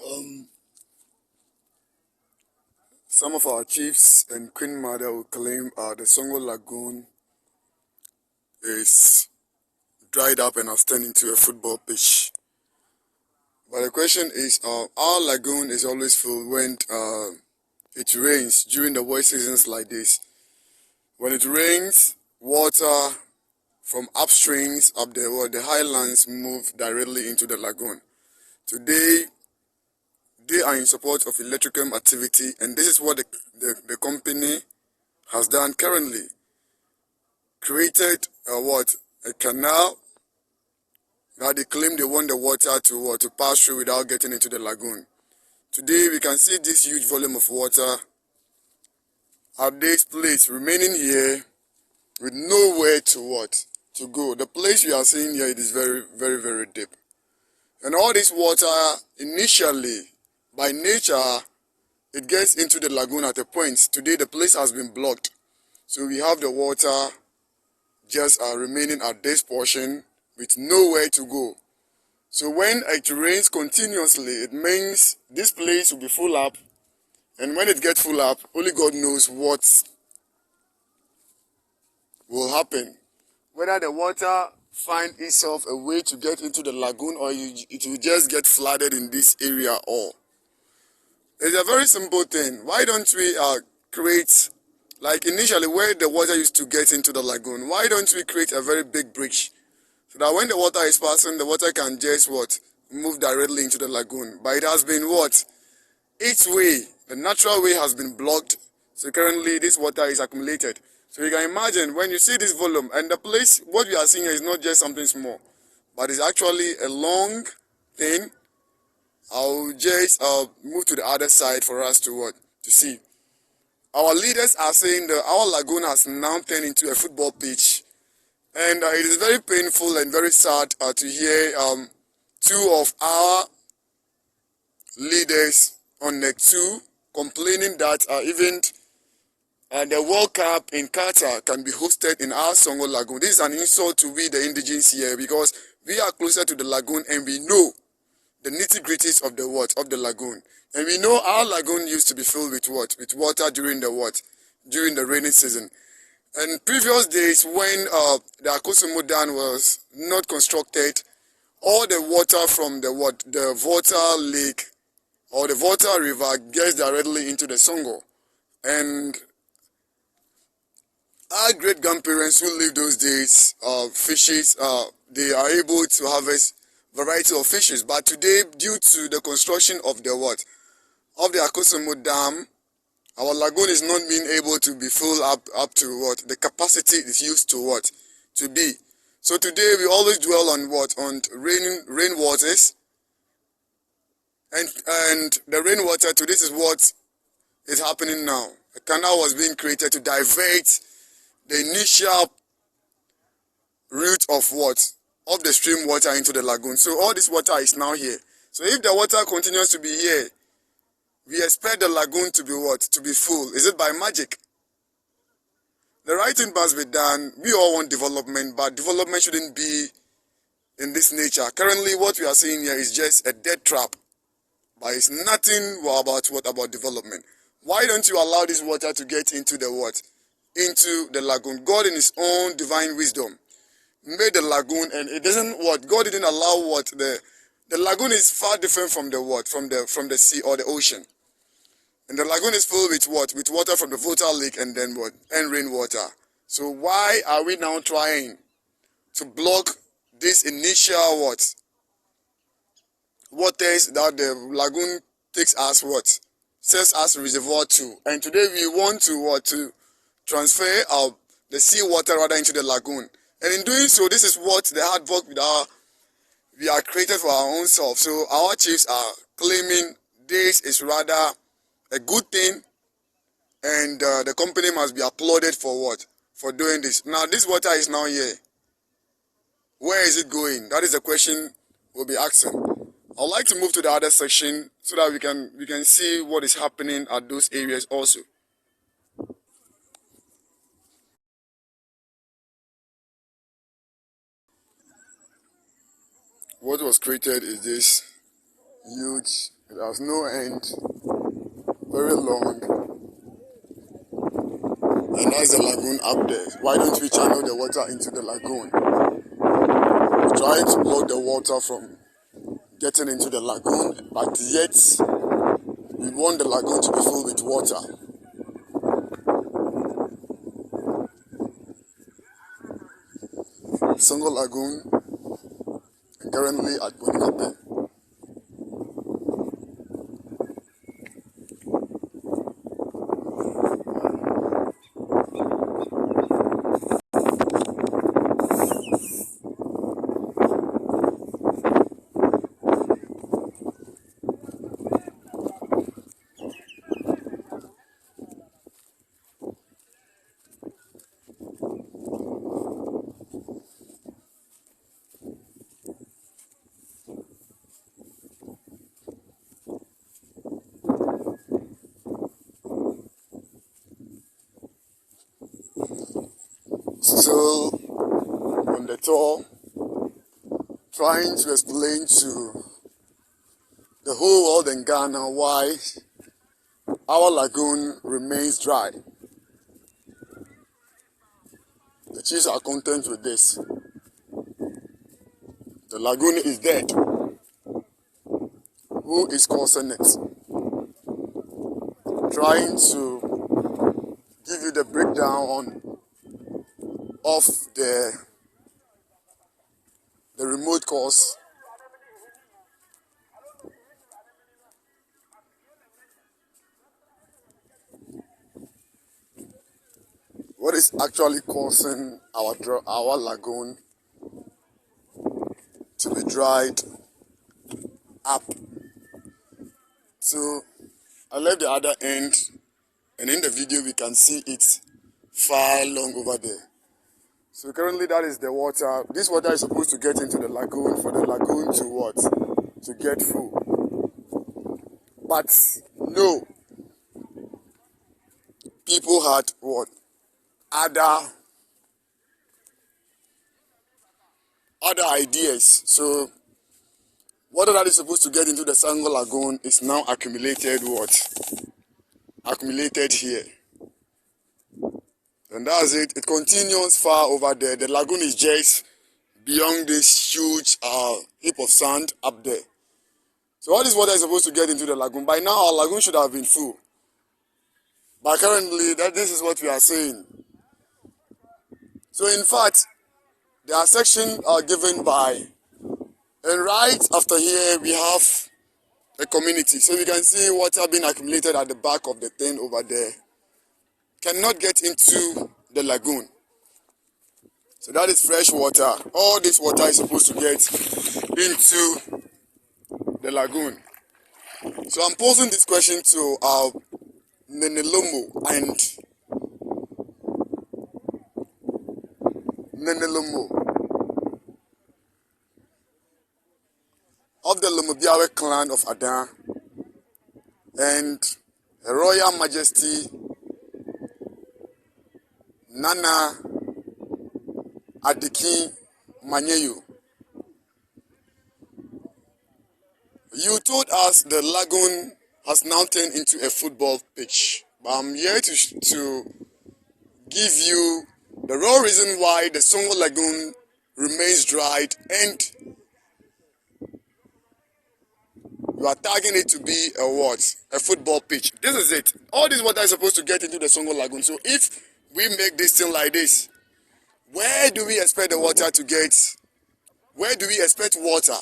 Um, some of our chiefs and Queen Mother will claim the Songor Lagoon is dried up and has turned into a football pitch. But the question is, our lagoon is always full when it rains during the wet seasons like this. When it rains, water from upstreams up there or the highlands move directly into the lagoon. Today, they are in support of electrical activity, and this is what the company has done currently. Created a canal that they claim they want the water to pass through without getting into the lagoon. Today we can see this huge volume of water at this place remaining here with nowhere to go. The place we are seeing here, it is very, very, very deep. And all this water initially, by nature, it gets into the lagoon at a point. Today the place has been blocked. So we have the water just remaining at this portion with nowhere to go. So when it rains continuously, it means this place will be full up. And when it gets full up, only God knows what will happen. Whether the water find itself a way to get into the lagoon or it will just get flooded in this area or. It's a very simple thing. Why don't we create, like initially where the water used to get into the lagoon, why don't we create a very big bridge so that when the water is passing, the water can just move directly into the lagoon. But it has been its way, the natural way has been blocked. So currently this water is accumulated. So you can imagine when you see this volume and the place, what we are seeing here is not just something small, but it's actually a long thing. I'll just move to the other side for us to see. Our leaders are saying that our lagoon has now turned into a football pitch. And it is very painful and very sad to hear two of our leaders on the two complaining that even the World Cup in Qatar can be hosted in our Songor Lagoon. This is an insult to we, the indigenes here, because we are closer to the lagoon and we know the nitty-gritties of the lagoon. And we know our lagoon used to be filled with with water during the rainy season. And previous days when the Akosombo Dam was not constructed, all the water from the Volta Lake or the Volta River gets directly into the Songor. And our great-grandparents who lived those days, fishes, they are able to harvest variety of fishes. But today, due to the construction of the Akosombo Dam, our lagoon is not being able to be full up to the capacity it used to be. So today we always dwell on rainwaters and the rainwater. To this is what is happening now. A canal was being created to divert the initial route of the stream water into the lagoon. So all this water is now here. So if the water continues to be here, we expect the lagoon to be full. Is it by magic? The right thing must be done. We all want development, but development shouldn't be in this nature. Currently, what we are seeing here is just a dead trap. But it's nothing about development. Why don't you allow this water to get into into the lagoon? God in his own divine wisdom made the lagoon, and it doesn't God didn't allow the lagoon is far different from from the sea or the ocean. And the lagoon is filled with with water from the Volta Lake and then and rainwater. So why are we now trying to block this initial waters that the lagoon takes us says us reservoir to? And today we want to transfer the sea water rather into the lagoon. And in doing so, this is the hard work we are created for our own self. So our chiefs are claiming this is rather a good thing, and the company must be applauded for for doing this. Now this water is now here. Where is it going? That is the question we'll be asking. I'd like to move to the other section so that we can see what is happening at those areas also. What was created is this huge It has no end, very long. And that's the lagoon up there. Why don't we channel the water into the lagoon? We're trying to block the water from getting into the lagoon, but yet we want the lagoon to be filled with water. Songor Lagoon, currently at Bonikape. Still on the tour, trying to explain to the whole world in Ghana why our lagoon remains dry. The chiefs are content with this. The lagoon is dead. Who is causing it? Trying to give you the breakdown of the remote cause. What is actually causing our lagoon to be dried up? So I left the other end, and in the video we can see it far long over there. So currently that is the water. This water is supposed to get into the lagoon for the lagoon to what? To get full. But no. People had what? Other ideas. So water that is supposed to get into the Songor Lagoon is now accumulated here. And that's it. It continues far over there. The lagoon is just beyond this huge heap of sand up there. So all this water is supposed to get into the lagoon. By now our lagoon should have been full. But currently this is what we are saying. So in fact, there are sections given by, and right after here we have a community. So we can see water being accumulated at the back of the thing over there. Cannot get into the lagoon. So that is fresh water. All this water is supposed to get into the lagoon. So I'm posing this question to Nenelomo of the Lomobiawe clan of Adan and Her Royal Majesty Nana Adiki Manyeyu. You told us the lagoon has now turned into a football pitch. But I'm here to give you the real reason why the Songor Lagoon remains dried, and you are tagging it to be a football pitch. This is it. All this water is supposed to get into the Songor Lagoon. So if we make this thing like this, where do we expect the water to get? Where do we expect water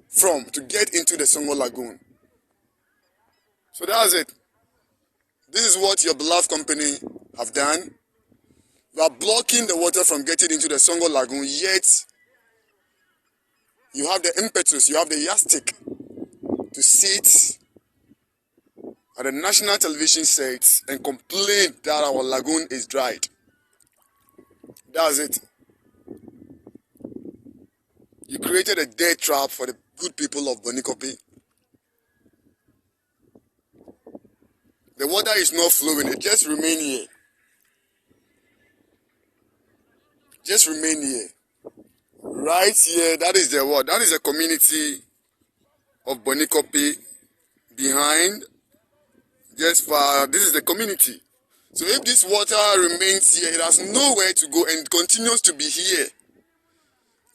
from to get into the Songor Lagoon? So that's it. This is what your beloved company have done. You are blocking the water from getting into the Songor Lagoon, yet you have the impetus, you have the yardstick to sit at the national television set and complain that our lagoon is dried. That's it. You created a death trap for the good people of Bonikape. The water is not flowing, it just remain here. Just remain here. Right here, that is the what? That is the community of Bonikape behind, just for this is the community. So if this water remains here, it has nowhere to go and continues to be here.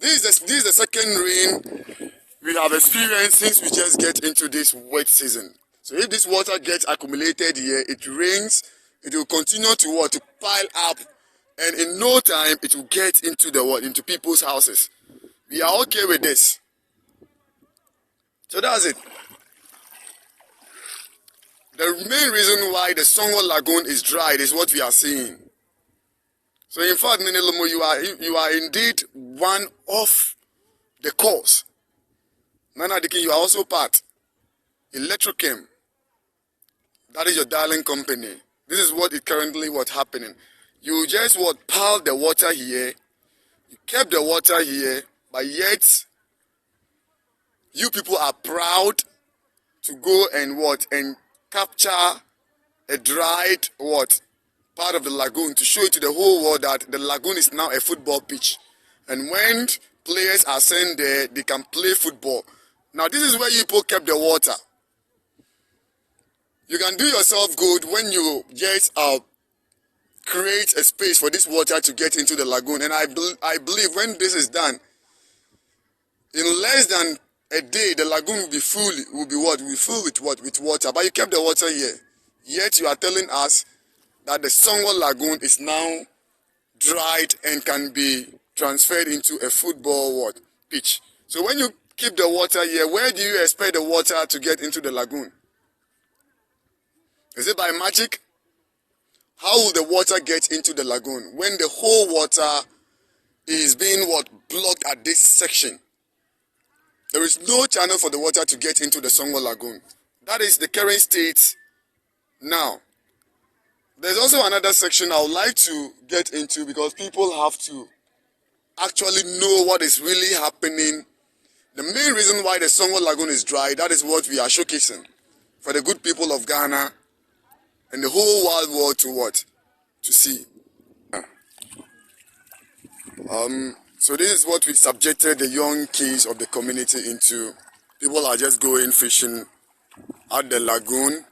This is the second rain we have experienced since we just get into this wet season. So if this water gets accumulated here, it rains, it will continue to what? To pile up, and in no time it will get into the what? Into people's houses. We are okay with this. So that's it. The main reason why the Songor Lagoon is dried is what we are seeing. So in fact, Ninelomo, you are indeed one of the cause. Nana Diki, you are also part. Electrochem. That is your darling company. This is what is currently what's happening. You just piled the water here. You kept the water here, but yet you people are proud to go and capture a dried part of the lagoon to show it to the whole world that the lagoon is now a football pitch. And when players are sent there, they can play football. Now this is where you people kept the water. You can do yourself good when you just create a space for this water to get into the lagoon. And I believe when this is done, in less than a day, the lagoon will be full. Will be full with what? With water. But you kept the water here. Yet you are telling us that the Songor Lagoon is now dried and can be transferred into a football pitch. So when you keep the water here, where do you expect the water to get into the lagoon? Is it by magic? How will the water get into the lagoon when the whole water is being blocked at this section? There is no channel for the water to get into the Songor Lagoon. That is the current state now. There's also another section I would like to get into because people have to actually know what is really happening. The main reason why the Songor Lagoon is dry, that is what we are showcasing for the good people of Ghana and the whole wide world to see. So this is what we subjected the young kids of the community into. People are just going fishing at the lagoon,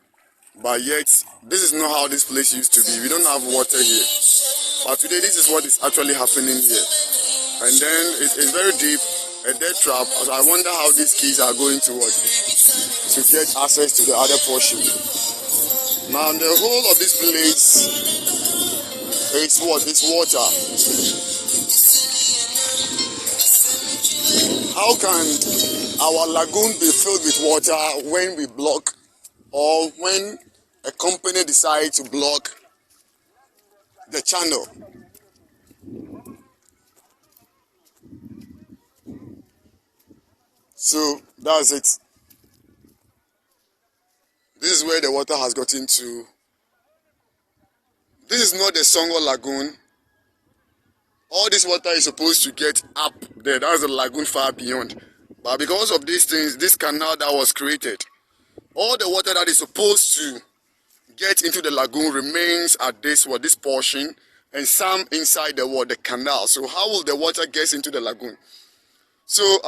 but yet this is not how this place used to be. We don't have water here. But today this is what is actually happening here. And then it's very deep, a dead trap. So I wonder how these kids are going to get access to the other portion. Now the whole of this place is It's water. How can our lagoon be filled with water when we block or when a company decides to block the channel? So that's it. This is where the water has gotten to. This is not the Songor Lagoon. All this water is supposed to get up there. That's the lagoon far beyond. But because of these things, this canal that was created, all the water that is supposed to get into the lagoon remains at this portion, and some inside the canal. So how will the water get into the lagoon? So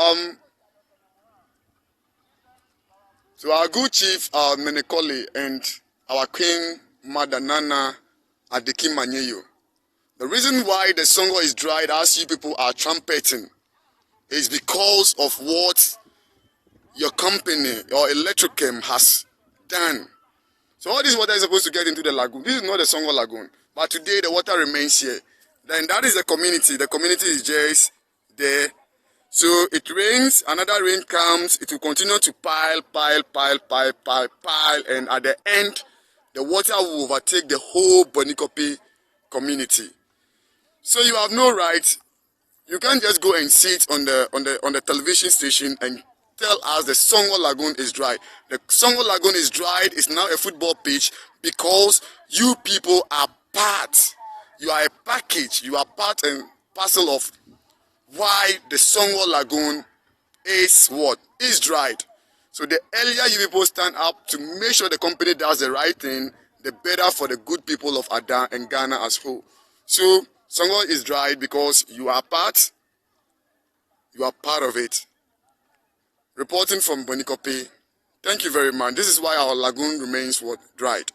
our good chief Menekoli and our queen Mother Nana Adiki Manyeyo, the reason why the Songor is dried, as you people are trumpeting, is because of what your company, your Electrochem, has done. So all this water is supposed to get into the lagoon. This is not the Songor Lagoon. But today the water remains here. Then that is the community. The community is just there. So it rains, another rain comes, it will continue to pile, and at the end, the water will overtake the whole Bonikopi community. So you have no right. You can't just go and sit on the television station and tell us the Songor Lagoon is dry. The Songor Lagoon is dried. It's now a football pitch because you people are part. You are a package. You are part and parcel of why the Songor Lagoon is dried. So the earlier you people stand up to make sure the company does the right thing, the better for the good people of Ada and Ghana as whole. So Songor is dried because you are part of it. Reporting from Bonikopi, Thank you very much. This is why our lagoon remains what dried.